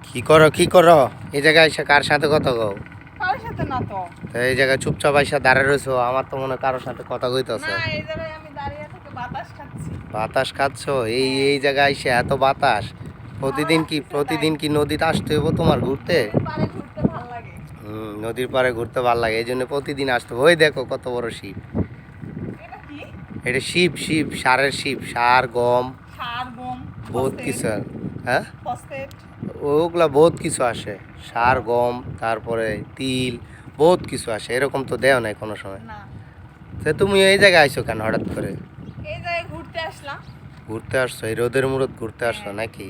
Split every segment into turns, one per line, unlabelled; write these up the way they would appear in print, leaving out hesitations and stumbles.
কি করো এই জায়গায় এসে কার সাথে কথা কও?
কারোর সাথে না তো।
তো এই জায়গায় চুপচাপ আইসা দাঁড়ায় রয়েছো, আমার তো মনে হয় কারোর সাথে কথা কইতেছে।
না, এই জায়গায় আমি দাঁড়িয়ে থেকে বাতাস খাচ্ছি।
বাতাস খাচ্ছো? এই
হ্যাঁ।
এই জায়গায় এসে এত বাতাস। প্রতিদিন কি নদীতে আসতে হইব তোমার ঘুরতে?
নদীর পাড়ে ঘুরতে ভালো লাগে।
নদীর পাড়ে ঘুরতে ভালো লাগে, এই জন্য প্রতিদিন আসতে হবে। ওই দেখো কত বড় শিপ।
এটা কি?
এটা শিপ, সারের শিপ, সার গম
সার, গম,
বহুত কিছু হ্যাঁ,
ফসফেট।
ওগুলা বহুত কিছু আসে। সার গম, তারপরে তিল, বহুত কিছু আসে। এরকম তো দেও নাই কোনো সময়।
না,
তো তুমি এই জায়গায় আইছো কেন হঠাৎ করে?
এই জায়গায় ঘুরতে আসলাম।
ঘুরতে আসছো? এই রোদের মুরত ঘুরতে আসছো
হ্যাঁ।
নাকি?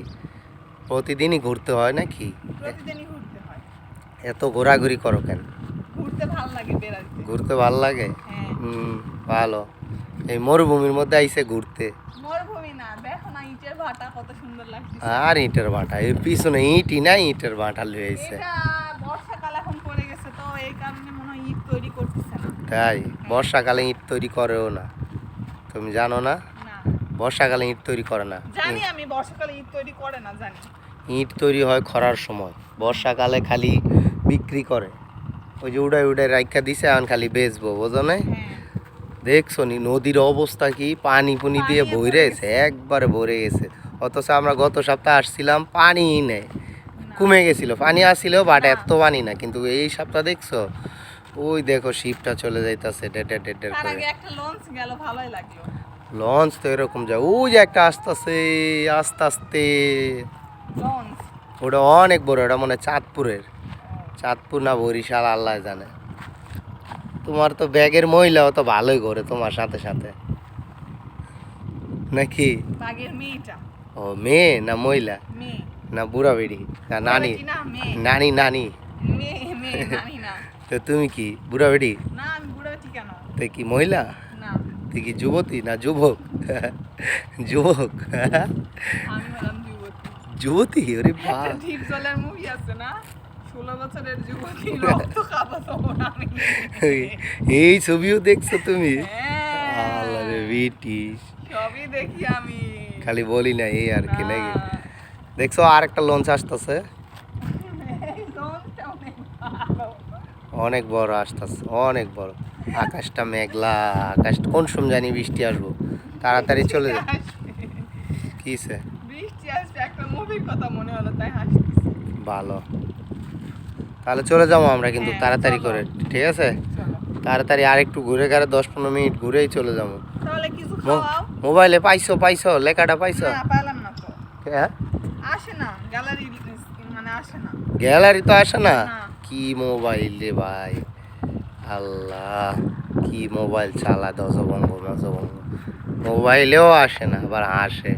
প্রতিদিনই ঘুরতে হয় নাকি?
প্রতিদিনই ঘুরতে হয়।
এত ঘোরাঘুরি করো কেন?
ঘুরতে ভালো লাগে, বেড়াইতে।
ঘুরতে ভাল লাগে?
হ্যাঁ।
ভালো। এই মরুভূমির মধ্যে আইসে ঘুরতে।
মরুভূমি না, দেখো না ইটের ভাটা কত সুন্দর লাগছে।
আর ইটের ভাটা, এই পিছনে ইটই না, ইটের ভাটা লয়ে আইছে।
এটা বর্ষাকাল এখন পড়ে গেছে, তো এই কারণে মনে হয় ইট তৈরি করতেছে না।
তাই বর্ষাকালে ইট তৈরি করেও না? তুমি জানো না?
না,
বর্ষাকালে ইট তৈরি করে না।
জানি আমি বর্ষাকালে ইট তৈরি করে না, জানি।
ইট তৈরি হয় খরার সময়, বর্ষাকালে খালি বিক্রি করে। ওই যে উড়াই রাখা দিছে, এখন খালি বেচবো, বোঝো না?
হ্যাঁ।
দেখছো নি নদীর অবস্থা কি? পানি পুনি দিয়ে
পানি
ভরে গেছে, একবারে ভরে গেছে। অথচ আমরা গত সপ্তাহে আসছিলাম, পানি নেই,
না।
কমে গেছিল। পানি আসছিল বাট
না।
এত পানি না, কিন্তু এই সপ্তাহ দেখছো, ওই দেখো শিপটা চলে যাইতাছে ডেড
তার
করে।
আগে একটা লঞ্চ গেল, ভালোই লাগলো।
লঞ্চ তো এরকম যায়, ওই যে একটা আসতেছে আস্তে আস্তে।
লঞ্চ।
ওটা অনেক বড়, ওটা মনে হয় চাঁদপুরের। চাঁদপুর না বরিশাল, আল্লাহ জানে। তোমার তো ব্যাগের মহিলাও তো ভালোই ঘোরে তোমার সাথে সাথে নাকি?
বাগের মেয়েটা।
ও মেয়ে না মহিলা?
মেয়ে।
না বুড়া বেড়ি? না নানি?
বেটি না, মেয়ে।
নানি?
মেয়ে জানি না।
তো তুমি কি বুড়া বেড়ি?
না, আমি বুড়ো বেটি কেন?
তুই কি মহিলা?
না,
তুই কি যুবতী না যুবক? যুবক?
আমি হলাম যুবতী।
যুবতী? ওরে বা!
একটা ডিপ জলের মুভি আছে না, 16 বছরের যুবতী, রক্ত খাবো তখন আমি।
এই ছবিও দেখছো তুমি?
হ্যাঁ,
আল্লাহ রে বেটি,
সবই দেখি আমি।
খালি বলি না এই আর কি নাকি? দেখছো আর একটা লঞ্চ আসতেছে,
এই লঞ্চটা অনেক ভালো।
অনেক বড় আসতেছে, অনেক বড়। আকাশটা মেঘলা, আকাশ কোন সময় জানি বৃষ্টি আসবো, তাড়াতাড়ি চলে যা। কিসে?
বৃষ্টি আসবে, একটা মুভির কথা মনে হলো তাই হাসতেছি।
ভালো, তাহলে চলে যাবো আমরা কিন্তু
হ্যাঁ,
তাড়াতাড়ি
চলো।
করে, ঠিক আছে?
চলো,
তাড়াতাড়ি আর একটু ঘুরে ঘাড়ে 10-15 মিনিট ঘুরেই চলে যাবো।
তাহলে কিছু খাওয়াও।
মোবাইলে পাইছো লেখাটা পাইছো?
না, পেলাম না তো।
হ্যাঁ,
আসে না গ্যালারি, মানে আসে না।
গ্যালারি তো আসে না।
না।
কি মোবাইল রে ভাই, আল্লাহ, কি মোবাইল চালা দজবঙ্গ মজবঙ্গ, মোবাইলেও আসে না, আবার আসে।